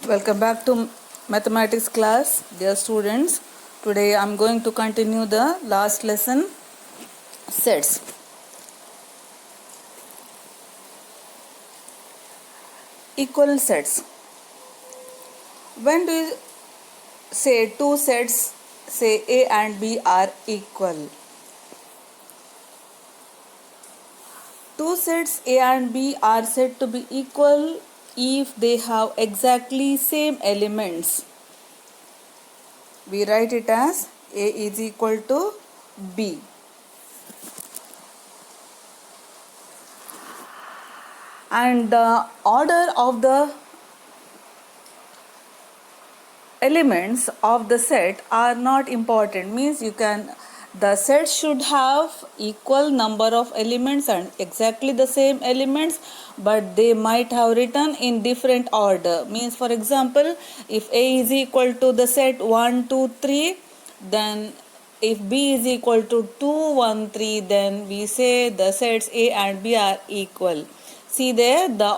Welcome back to mathematics class, dear students. Today I am going to continue the last lesson, sets. Equal sets. When do you say two sets, say A and B are equal? Two sets A and B are said to be equal if they have exactly same elements. We write it as A is equal to B. And the order of the elements of the set are not important, means the set should have equal number of elements and exactly the same elements, but they might have written in different order. Means, for example, if A is equal to the set 1 2 3, then if B is equal to 2 1 3, then we say the sets A and B are equal. See there, the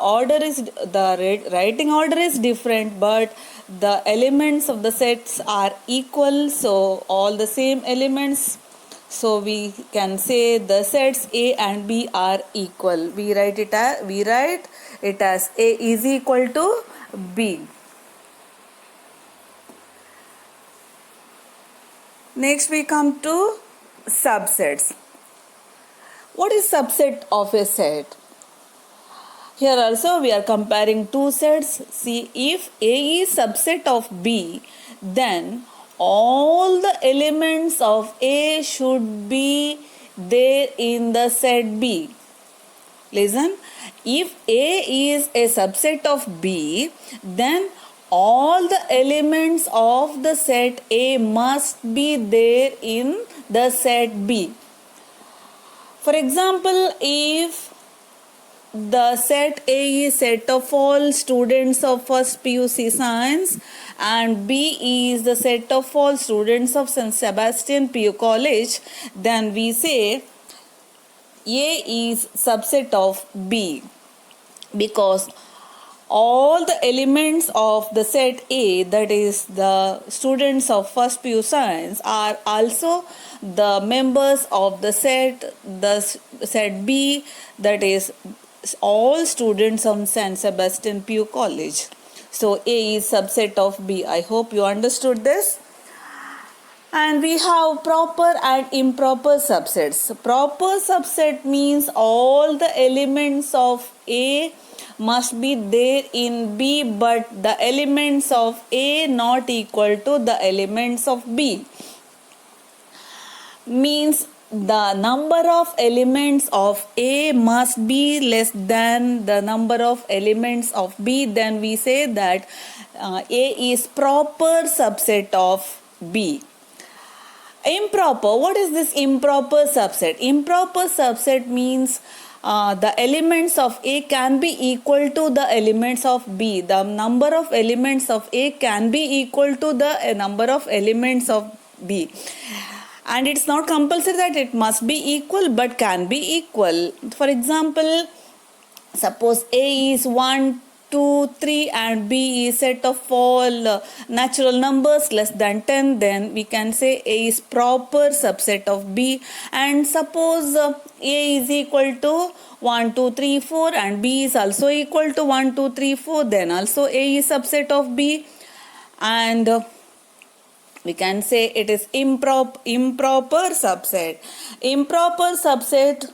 writing order is different, but the elements of the sets are equal, so all the same elements. So we can say the sets A and B are equal. We write it as A is equal to B. Next we come to subsets. What is subset of a set? Here also we are comparing two sets. See, if A is subset of B, then all the elements of A should be there in the set B. Listen, if A is a subset of B, then all the elements of the set A must be there in the set B. For example, if the set A is set of all students of first PUC Science and B is the set of all students of St. Sebastian PU College, then we say A is subset of B, because all the elements of the set A, that is the students of first PU Science, are also the members of the set B, that is all students of St. Sebastian PU College. So A is subset of B. I hope you understood this. And we have proper and improper subsets. Proper subset means all the elements of A must be there in B, but the elements of A not equal to the elements of B. Means the number of elements of A must be less than the number of elements of B. Then we say that A is proper subset of B. Improper. What is this improper subset? Improper subset means the elements of A can be equal to the elements of B. The number of elements of A can be equal to the number of elements of B. And it's not compulsory that it must be equal, but can be equal. For example, suppose A is 1, 2, 3 and B is set of all natural numbers less than 10, then we can say A is proper subset of B. And suppose A is equal to 1, 2, 3, 4 and B is also equal to 1, 2, 3, 4, then also A is subset of B. And we can say it is improper subset. Improper subset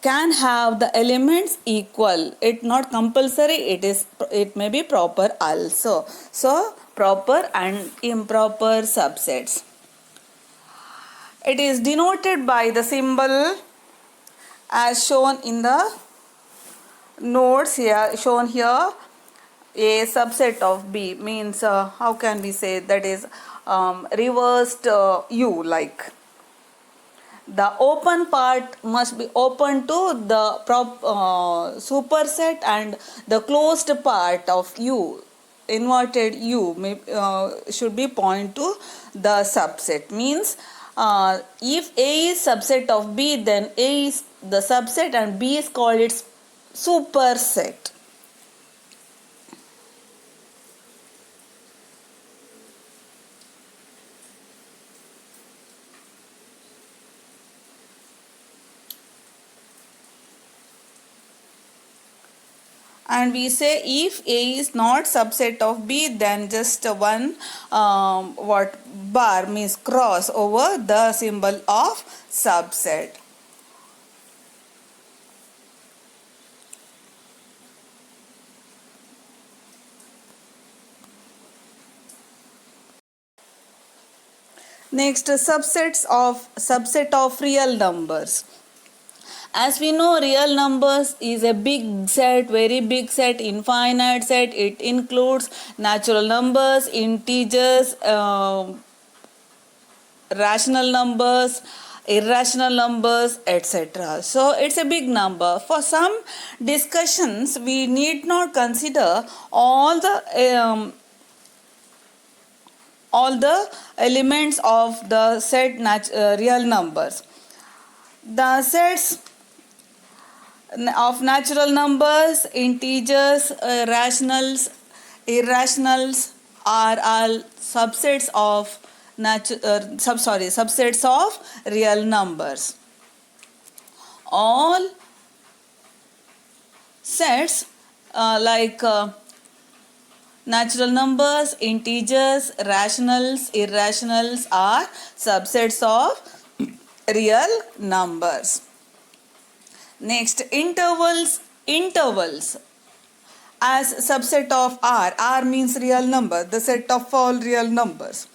can have the elements equal. It not compulsory, it may be proper also. So proper and improper subsets. It is denoted by the symbol as shown in the notes here, shown here. A subset of B means how can we say, that is reversed U, like the open part must be open to the superset, and the closed part of U, inverted U, should be point to the subset. Means if A is subset of B, then A is the subset and B is called its superset. and we say if A is not subset of B, then just one what bar means cross over the symbol of subset. Next, subset of real numbers. As we know, real numbers is a big set, very big set, infinite set. It includes natural numbers, integers, rational numbers, irrational numbers, etc. So it's a big number. For some discussions, we need not consider all the elements of the set real numbers. The sets of natural numbers, integers, rationals, irrationals are all subsets of subsets of real numbers. All sets like natural numbers, integers, rationals, irrationals are subsets of real numbers. Next, intervals. Intervals as subset of R. R means real number, the set of all real numbers.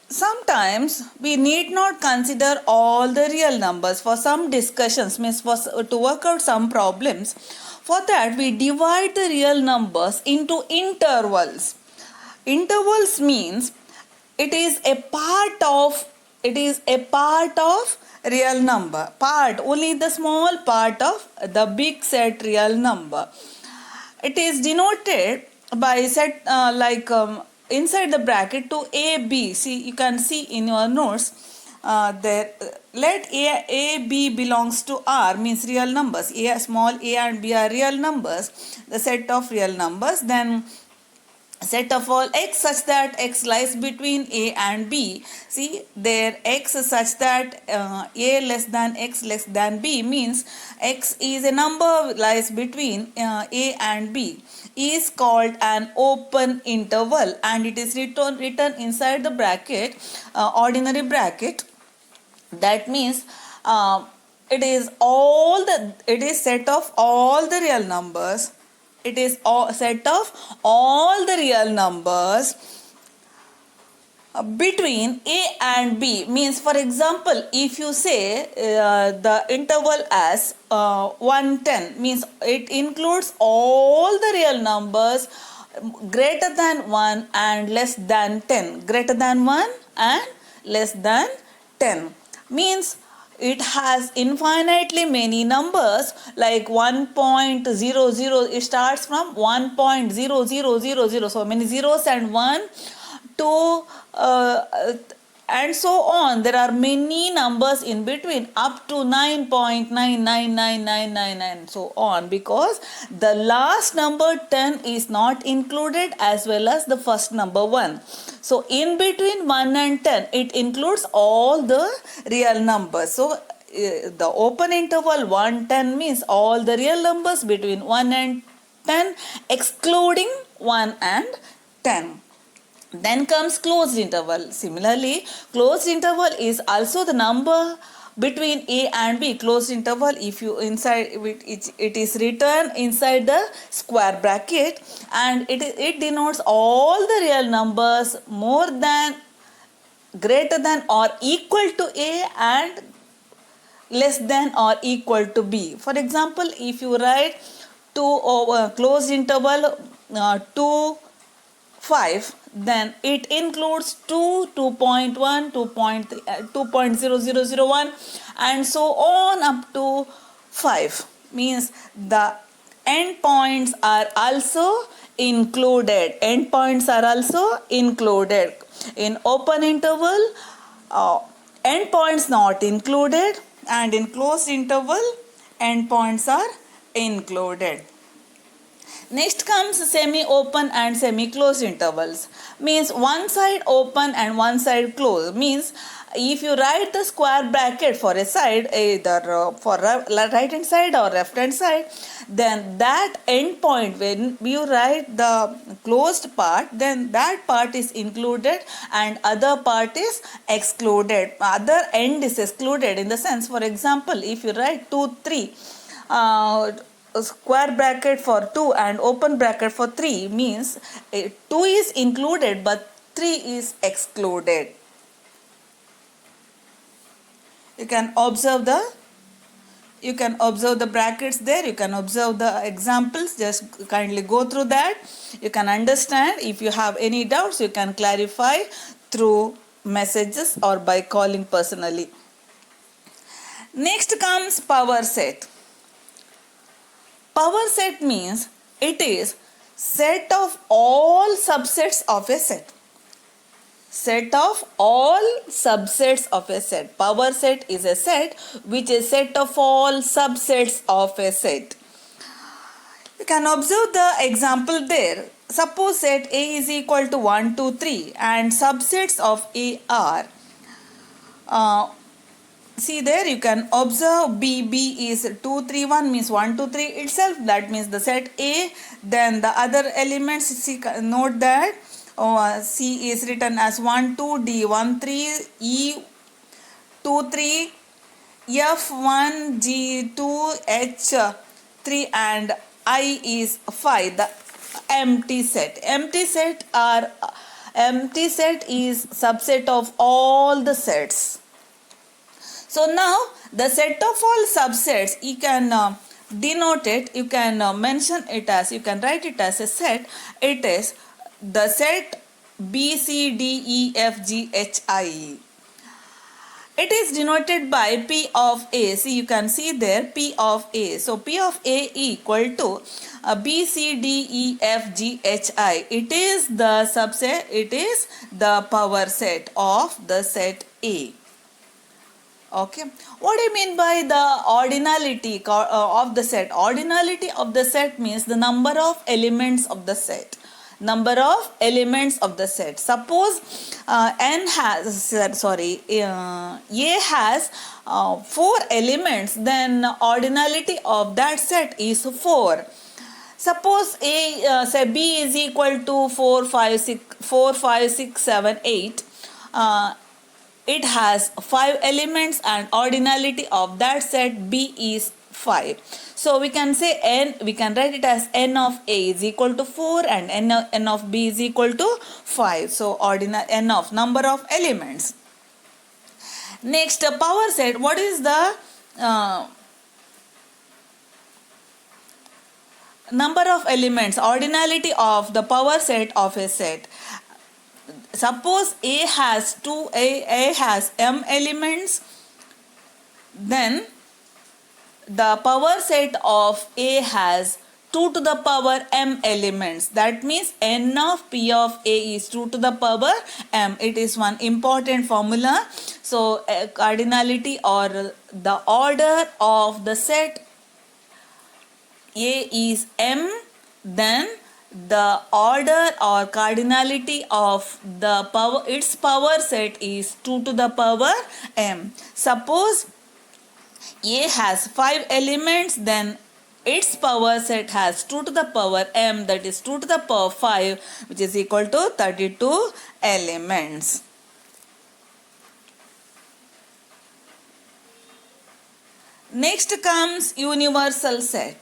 Sometimes we need not consider all the real numbers for some discussions, means to work out some problems. For that, we divide the real numbers into intervals. Intervals means it is a part of real number, part, only the small part of the big set real number. It is denoted by set inside the bracket to a b. See, you can see in your notes there, let a b belongs to R, means real numbers. A, small a and b are real numbers, the set of real numbers. Then set of all x such that x lies between a and b. See, there x such that a less than x less than b means x is a number lies between a and b, is called an open interval, and it is written inside the bracket, ordinary bracket. That means it is set of all the real numbers. It is a set of all the real numbers between a and b. Means, for example, if you say the interval as 110, means it includes all the real numbers greater than 1 and less than 10. Greater than 1 and less than 10 means it has infinitely many numbers, like 1.00. It starts from 1.0000, so many zeros and 1 to and so on. There are many numbers in between, up to 9.999999, so on, because the last number 10 is not included, as well as the first number 1. So in between 1 and 10, it includes all the real numbers. So the open interval 110 means all the real numbers between 1 and 10, excluding 1 and 10. Then comes closed interval. Similarly, closed interval is also the number between a and b. Closed interval, if you inside it is written inside the square bracket, and it denotes all the real numbers more than, greater than or equal to a and less than or equal to b. For example, if you write closed interval 2, 5, then it includes 2, 2.1, 2.3, 2.0001 and so on up to 5. Means the endpoints are also included. Endpoints are also included. In open interval, endpoints not included, and in closed interval, endpoints are included. Next comes semi-open and semi-closed intervals. Means one side open and one side closed. Means if you write the square bracket for a side, either for right hand side or left hand side, then that end point, when you write the closed part, then that part is included and other part is excluded. Other end is excluded in the sense, for example, if you write 2 3, a square bracket for 2 and open bracket for 3, means 2 is included but 3 is excluded. You can observe the brackets there. You can observe the examples. Just kindly go through that. You can understand. If you have any doubts, you can clarify through messages or by calling personally. Next comes power set. Power set means it is set of all subsets of a set. Set of all subsets of a set. Power set is a set which is set of all subsets of a set. You can observe the example there. Suppose set A is equal to 1, 2, 3 and subsets of A are see there, you can observe B is 2, 3, 1 means 1, 2, 3 itself. That means the set A. Then the other elements, see, note that C is written as 1, 2, D 1, 3, E 2, 3, F 1, G 2, H 3 and I is 5. The empty set. Empty set is subset of all the sets. So now the set of all subsets, you can denote it, you can mention it as, you can write it as a set. It is the set B, C, D, E, F, G, H, I. It is denoted by P of A. See, you can see there P of A. So P of A equal to B, C, D, E, F, G, H, I. It is the subset, it is the power set of the set A. Okay, what do you mean by the ordinality of the set? Ordinality of the set means the number of elements of the set. Number of elements of the set. Suppose A has 4 elements, then ordinality of that set is 4. Suppose say B is equal to 4, 5, 6, 7, 8. It has 5 elements and ordinality of that set B is 5. So we can say we can write it as n of A is equal to 4 and n of B is equal to 5. So n of number of elements. Next, power set. What is the number of elements, ordinality of the power set of a set? Suppose A has m elements, then the power set of A has 2 to the power m elements. That means n of P of A is 2 to the power m. It is one important formula. So cardinality or the order of the set A is m, then the order or cardinality of the its power set is 2 to the power m. Suppose A has 5 elements, then its power set has 2 to the power m, that is 2 to the power 5, which is equal to 32 elements. Next comes universal set.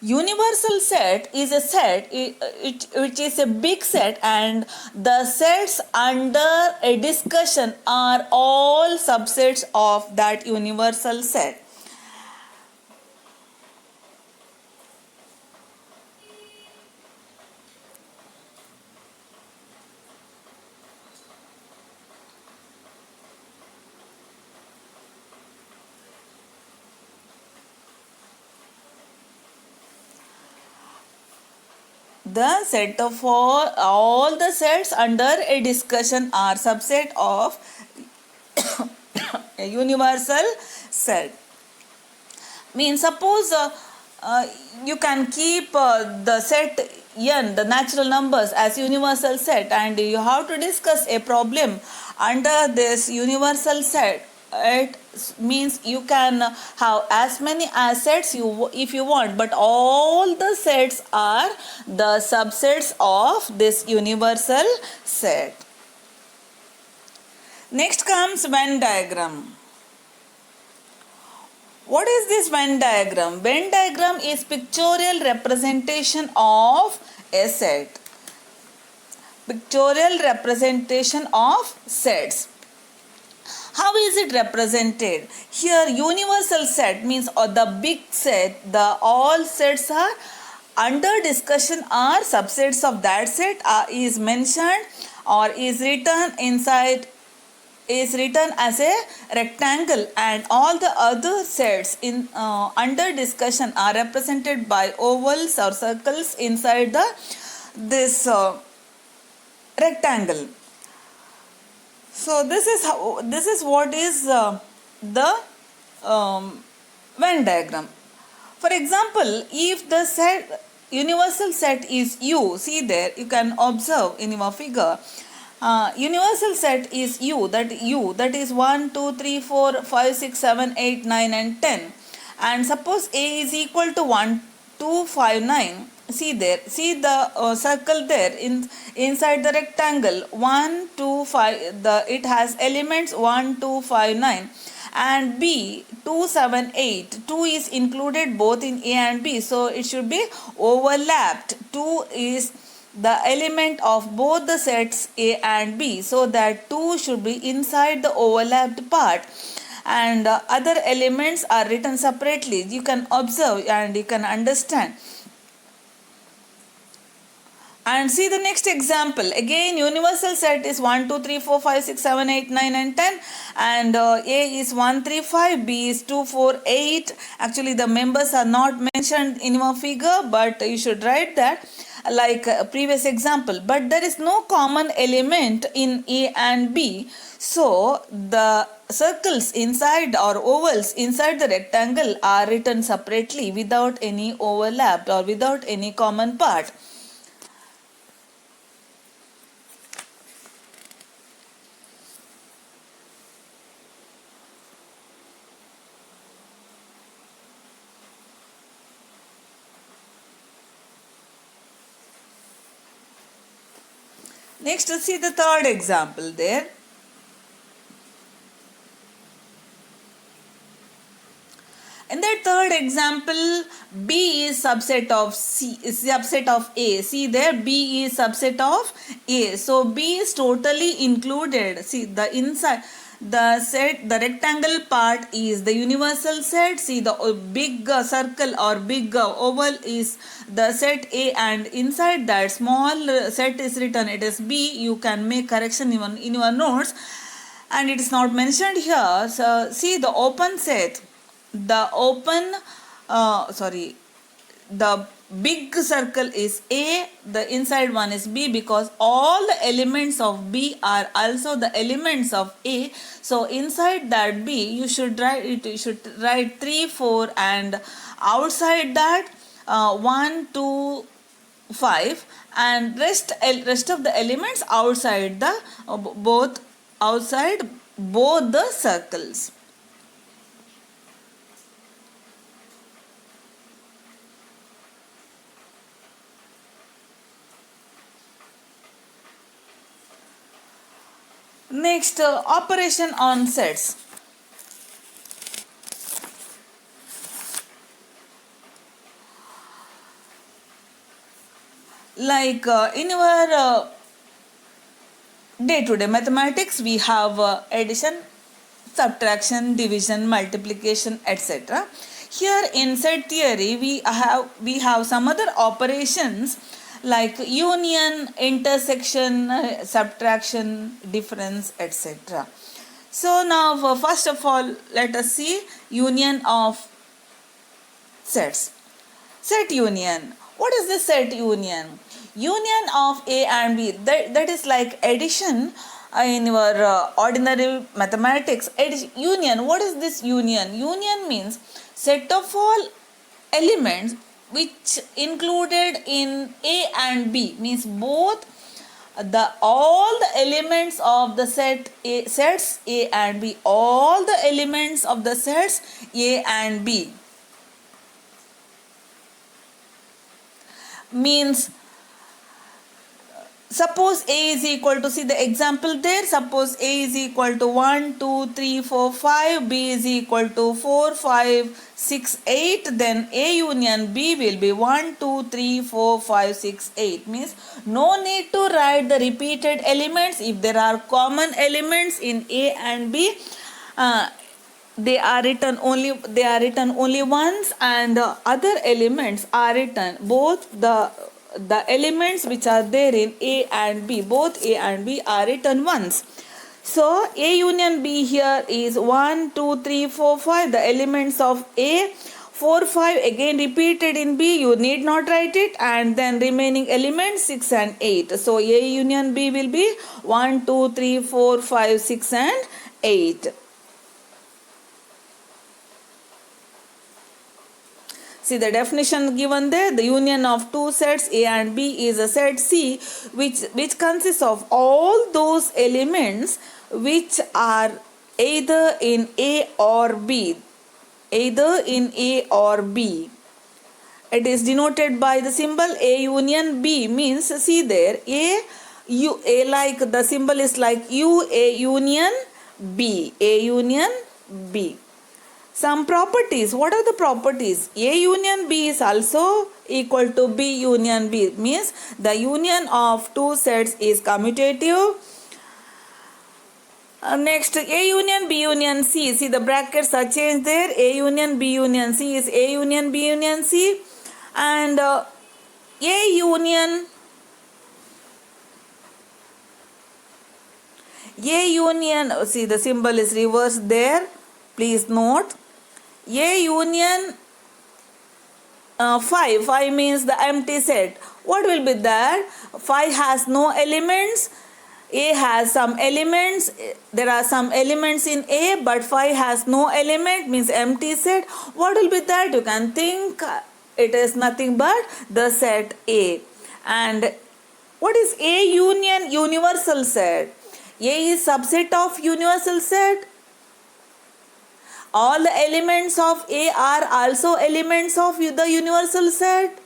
Universal set is a set which is a big set, and the sets under a discussion are all subsets of that universal set. The set of all the sets under a discussion are subset of a universal set. Means suppose uh, you can keep the set n, the natural numbers, as universal set, and you have to discuss a problem under this universal set. It means you can have as many assets you if you want, but all the sets are the subsets of this universal set. Next comes Venn diagram. What is this Venn diagram? Venn diagram is pictorial representation of a set. Pictorial representation of sets. How is it represented? Here universal set means the big set, the all sets are under discussion are subsets of that set is mentioned or is written inside, is written as a rectangle, and all the other sets in under discussion are represented by ovals or circles inside the this rectangle. So this is what is the Venn diagram. For example, if the set universal set is U, see there you can observe in your figure. Universal set is U, that is 1, 2, 3, 4, 5, 6, 7, 8, 9 and 10, and suppose A is equal to 1, 2, 5, 9. See there, see the circle there inside the rectangle 1, 2, 5, it has elements 1, 2, 5, 9, and B 2, 7, 8. 2 is included both in A and B, so it should be overlapped. 2 is the element of both the sets A and B, so that 2 should be inside the overlapped part, and other elements are written separately. You can observe and you can understand. And see the next example. Again, universal set is 1, 2, 3, 4, 5, 6, 7, 8, 9 and 10. And A is 1, 3, 5, B is 2, 4, 8. Actually, the members are not mentioned in your figure, but you should write that like previous example. But there is no common element in A and B. So, the circles inside or ovals inside the rectangle are written separately without any overlap or without any common part. Next, see the third example there. In that third example, B is subset of C, is subset of A. See there, B is subset of A. So B is totally included. See the inside, the set, the rectangle part is the universal set. See the big circle or big oval is the set A, and inside that small set is written, it is B. You can make correction even in your notes, and it is not mentioned here. So see the open set, the open the big circle is A, the inside one is B, because all the elements of B are also the elements of A. So inside that B you should write it, you should write 3, 4, and outside that 1, 2, 5, and rest of the elements outside the outside both the circles. Next, operation on sets. Like in our day-to-day mathematics, we have addition, subtraction, division, multiplication, etc. Here in set theory, we have some other operations like union, intersection, subtraction, difference, etc. So now first of all, let us see union of sets. Set union. What is the set union? Union of A and B, that is like addition in your ordinary mathematics. Union, what is this union? Union means set of all elements which included in A and B, means both all the elements of the sets A and B, all the elements of the sets A and B, means suppose A is equal to, see the example there, suppose A is equal to 1, 2, 3, 4, 5, B is equal to 4, 5, 6, 8, then A union B will be 1, 2, 3, 4, 5, 6, 8, means no need to write the repeated elements. If there are common elements in A and B, they are written only once, and the other elements are written, both the elements which are there in A and B, both A and B are written once. So A union B here is 1, 2, 3, 4, 5, the elements of A, 4, 5 again repeated in B, you need not write it, and then remaining elements 6 and 8. So A union B will be 1, 2, 3, 4, 5, 6 and 8. See the definition given there. The union of two sets A and B is a set C which consists of all those elements which are either in A or B. Either in A or B. It is denoted by the symbol A union B, means see there A like the symbol is like U, A union B. A union B. Some properties. What are the properties? A union B is also equal to B union B, means the union of two sets is commutative. Next, A union B union C. See the brackets are changed there. A union B union C is A union B union C, and A union see the symbol is reversed there. Please note. A union 5 means the empty set. What will be that? 5 has no elements. A has some elements. There are some elements in A, but 5 has no element, means empty set. What will be that? You can think it is nothing but the set A. And what is A union? Universal set. A is subset of universal set. All the elements of A are also elements of the universal set.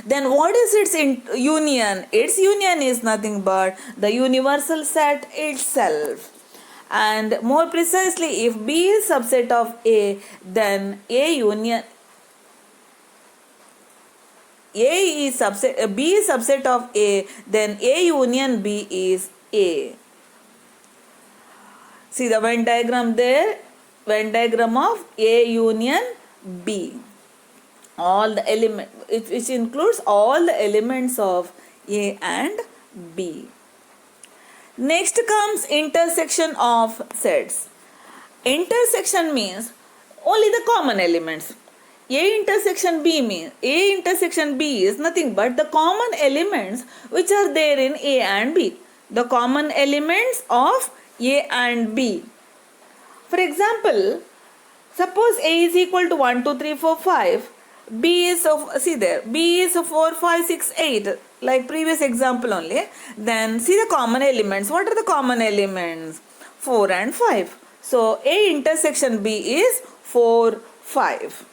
Then what is its union? Its union is nothing but the universal set itself. And more precisely, if B is subset of A, then B is subset of A, then A union B is A. See the Venn diagram there. Venn diagram of A union B. All the element, which includes all the elements of A and B. Next comes intersection of sets. Intersection means only the common elements. A intersection B means A intersection B is nothing but the common elements which are there in A and B. The common elements of A and B. For example, suppose A is equal to 1, 2, 3, 4, 5. B is B is 4, 5, 6, 8, like previous example only. Then see the common elements. What are the common elements? 4 and 5. So A intersection B is 4, 5.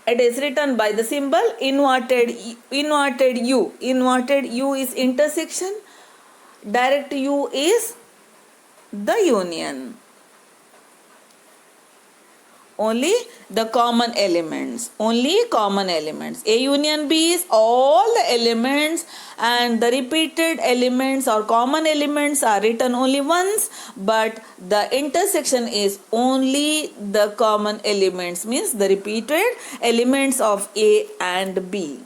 It is written by the symbol inverted U. Inverted U is intersection. Direct U is the union. Only the common elements. Only common elements. A union B is all the elements, and the repeated elements or common elements are written only once, but the intersection is only the common elements, means the repeated elements of A and B.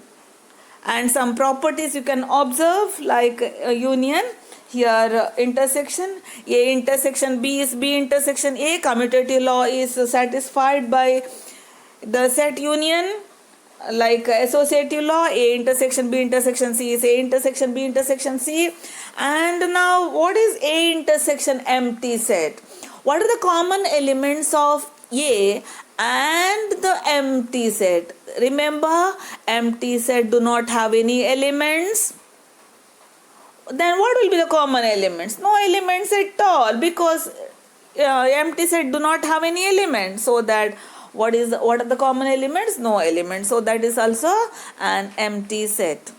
And some properties you can observe, like union. Here intersection, A intersection B is B intersection A. Commutative law is satisfied by the set union. Like associative law, A intersection B intersection C is A intersection B intersection C. And now what is A intersection empty set? What are the common elements of A and the empty set. Remember, empty set do not have any elements. Then what will be the common elements? No elements at all, because empty set do not have any elements. So that what are the common elements? No elements. So that is also an empty set.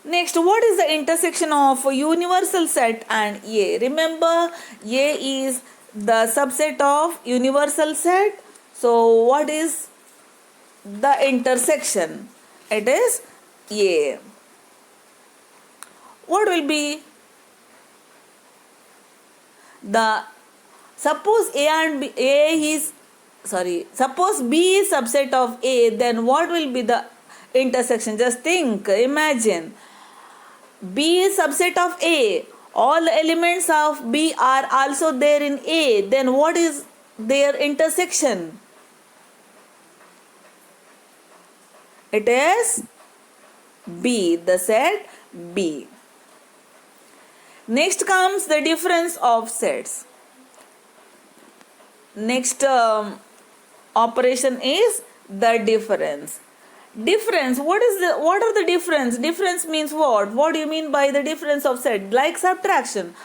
Next, what is the intersection of universal set and A? Remember, A is the subset of universal set. So what is the intersection? It is A. What will be the, suppose A and B, suppose B is subset of A, then what will be the intersection? Just think, imagine. B is subset of A. All the elements of B are also there in A. Then what is their intersection? It is B, the set B. Next comes the difference of sets. Next operation is the difference. Difference, what are the difference? Difference means what do you mean by the difference of set? Like subtraction.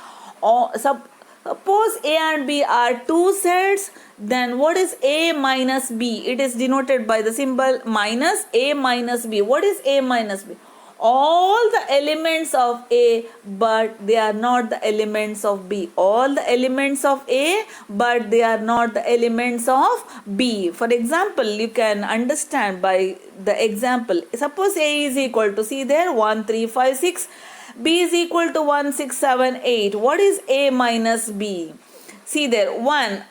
Or suppose A and B are two sets, then what is A minus B? It is denoted by the symbol minus. A minus B. What is A minus B? All the elements of A, but they are not the elements of B. All the elements of A, but they are not the elements of B. For example, you can understand by the example. Suppose A is equal to, see there, 1, 3, 5, 6. B is equal to 1, 6, 7, 8. What is A minus B? See there, 1.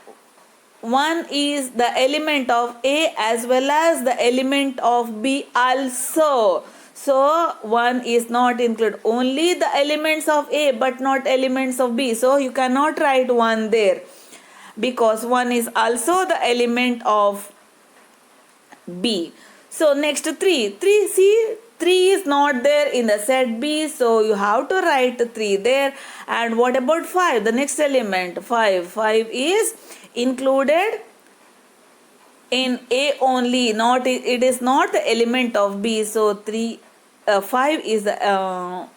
1 is the element of A as well as the element of B also. So 1 is not included. Only the elements of A but not elements of B. So you cannot write 1 there, because 1 is also the element of B. So next 3. 3, see, 3 is not there in the set B. So you have to write 3 there. And what about 5? The next element, 5. 5 is included in A only. It is not the element of B. So 5 is the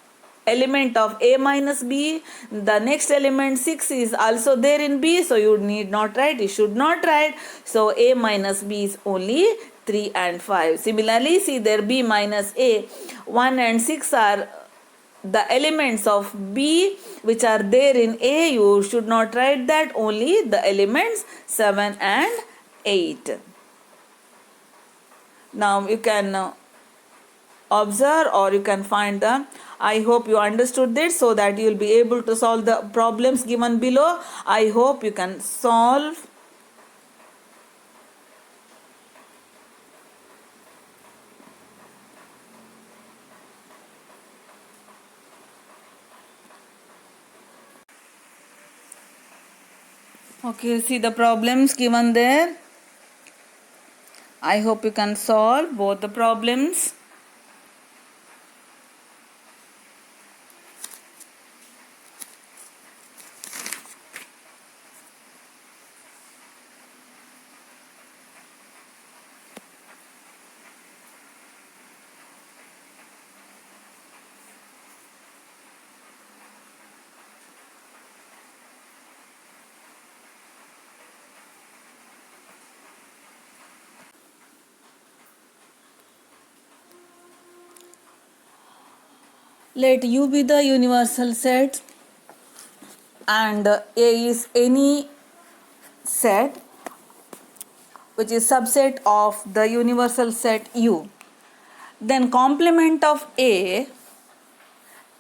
element of A minus B. The next element 6 is also there in B, so you need not write, you should not write. So A minus B is only 3 and 5. Similarly, see there, B minus A, 1 and 6 are the elements of B which are there in A. You should not write that, only the elements 7 and 8. Now you can observe, or you can find them. I hope you understood this, so that you will be able to solve the problems given below. I hope you can solve. Okay, see the problems given there. I hope you can solve both the problems. Let U be the universal set and A is any set which is subset of the universal set U. Then complement of A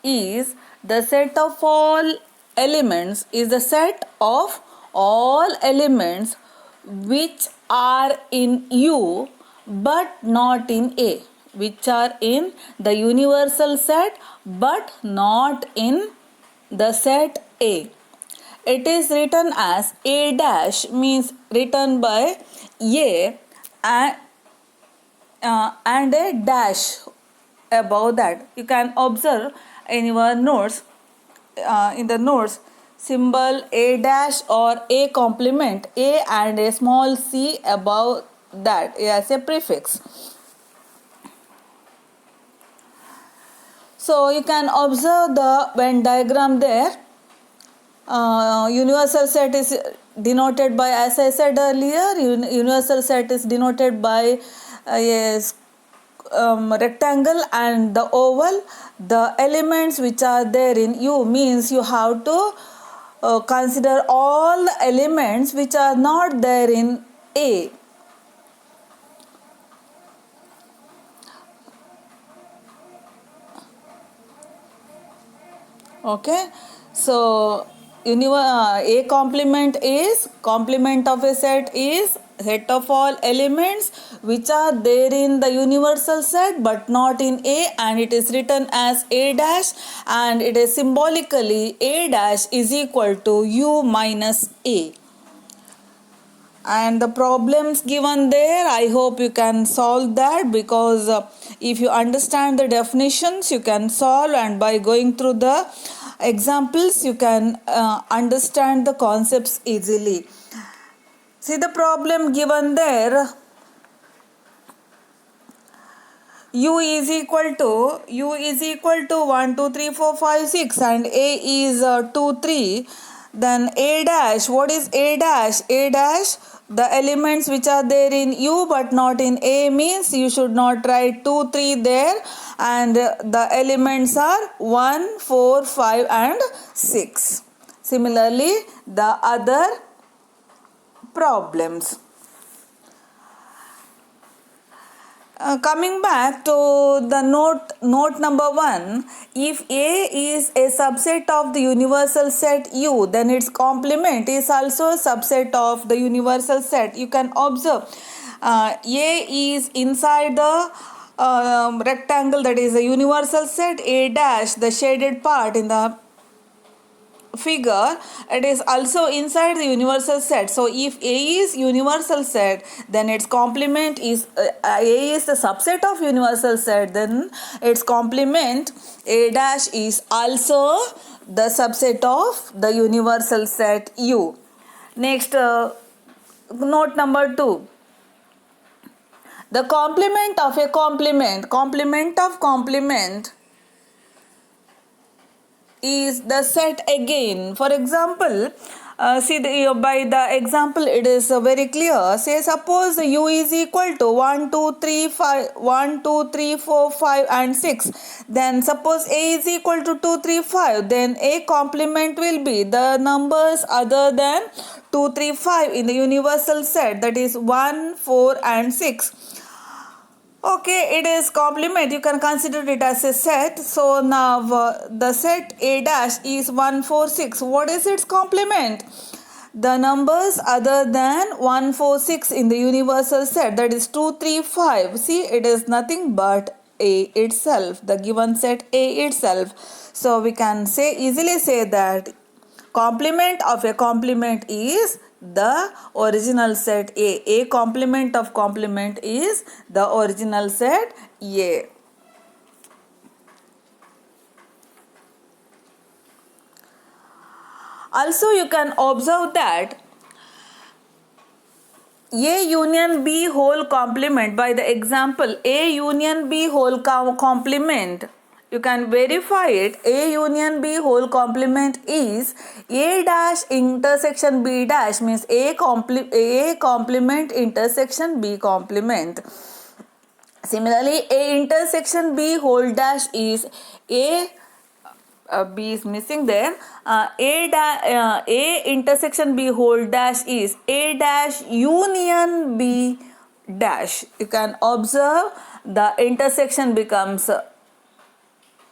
is the set of all elements, is the set of all elements which are in U but not in A, which are in the universal set but not in the set A. It is written as A dash, means written by A and a dash above that. You can observe in your notes, in the notes. symbol A dash or A complement, A and a small c above that as a prefix. So you can observe the Venn diagram there. Universal set is denoted by, as I said earlier, universal set is denoted by a rectangle and the oval. The elements which are there in U means you have to consider all the elements which are not there in A. Okay, so A complement of a set is set of all elements which are there in the universal set but not in A, and it is written as A dash, and it is symbolically A dash is equal to U minus A. And the problems given there, I hope you can solve that, because if you understand the definitions you can solve, and by going through the examples you can understand the concepts easily. See the problem given there. U is equal to 1 2 3 4 5 6 and A is 2 3. Then A dash, what is A dash? A dash, the elements which are there in U but not in A means you should not write 2 3 there, and the elements are 1 4 5 and 6. Similarly the other problems. Coming back to the note number 1, if A is a subset of the universal set U, then its complement is also a subset of the universal set. You can observe A is inside the rectangle, that is a universal set. A dash, the shaded part in the figure, it is also inside the universal set. So if A is universal set, then its complement is A is the subset of universal set, then its complement A dash is also the subset of the universal set U. Next, note number 2. The complement of a complement of complement is the set again. For example, by the example it is very clear. Say suppose U is equal to 1 2 3 5 1 2 3 4 5 and 6. Then suppose A is equal to 2 3 5, then A complement will be the numbers other than 2 3 5 in the universal set, that is 1 4 and 6. Okay, it is complement. You can consider it as a set. So now the set A dash is 1 4 6. What is its complement? The numbers other than 1 4 6 in the universal set, that is 2 3 5. See, it is nothing but A itself, the given set A itself. So we can easily say that complement of a complement is the original set A. A complement of complement is the original set A. Also, you can observe that A union B whole complement, by the example A union B whole complement, you can verify it. A union B whole complement is A dash intersection B dash, means A complement intersection B complement. Similarly, A intersection B whole dash is B is missing there. A intersection B whole dash is A dash union B dash. You can observe the intersection becomes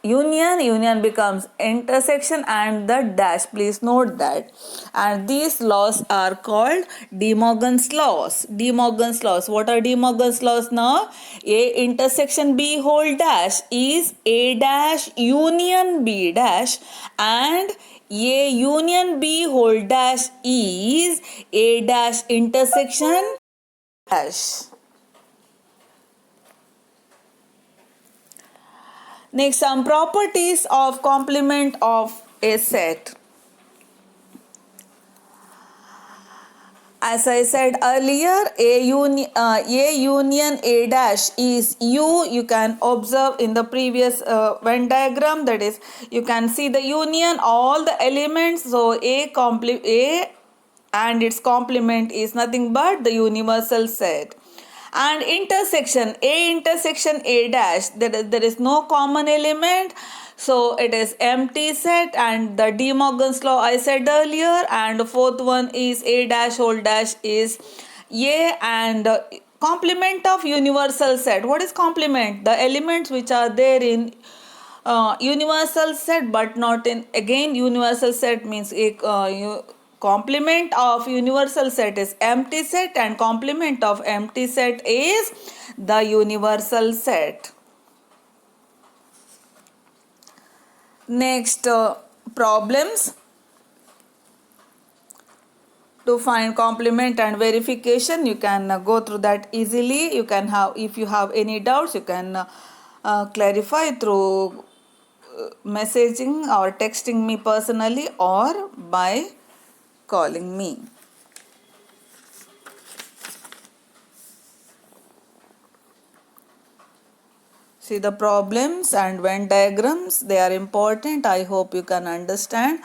union becomes intersection, and the dash, please note that. And these laws are called De Morgan's laws. De Morgan's laws. What are De Morgan's laws now? A intersection B whole dash is A dash union B dash, and A union B whole dash is A dash intersection dash. Next, some properties of complement of a set. As I said earlier, A union A dash is U. You can observe in the previous Venn diagram, that is, you can see the union, all the elements. So A and its complement is nothing but the universal set. And intersection A dash, there is no common element, so it is empty set. And the De Morgan's law I said earlier. And the fourth one is A dash whole dash is A. And complement of universal set, what is complement? The elements which are there in universal set but not in, again, universal set means complement of universal set is empty set, and complement of empty set is the universal set. Next, problems to find complement and verification. You can go through that easily. You can have, if you have any doubts, you can clarify through messaging or texting me personally or by calling me. See the problems and Venn diagrams, they are important. I hope you can understand.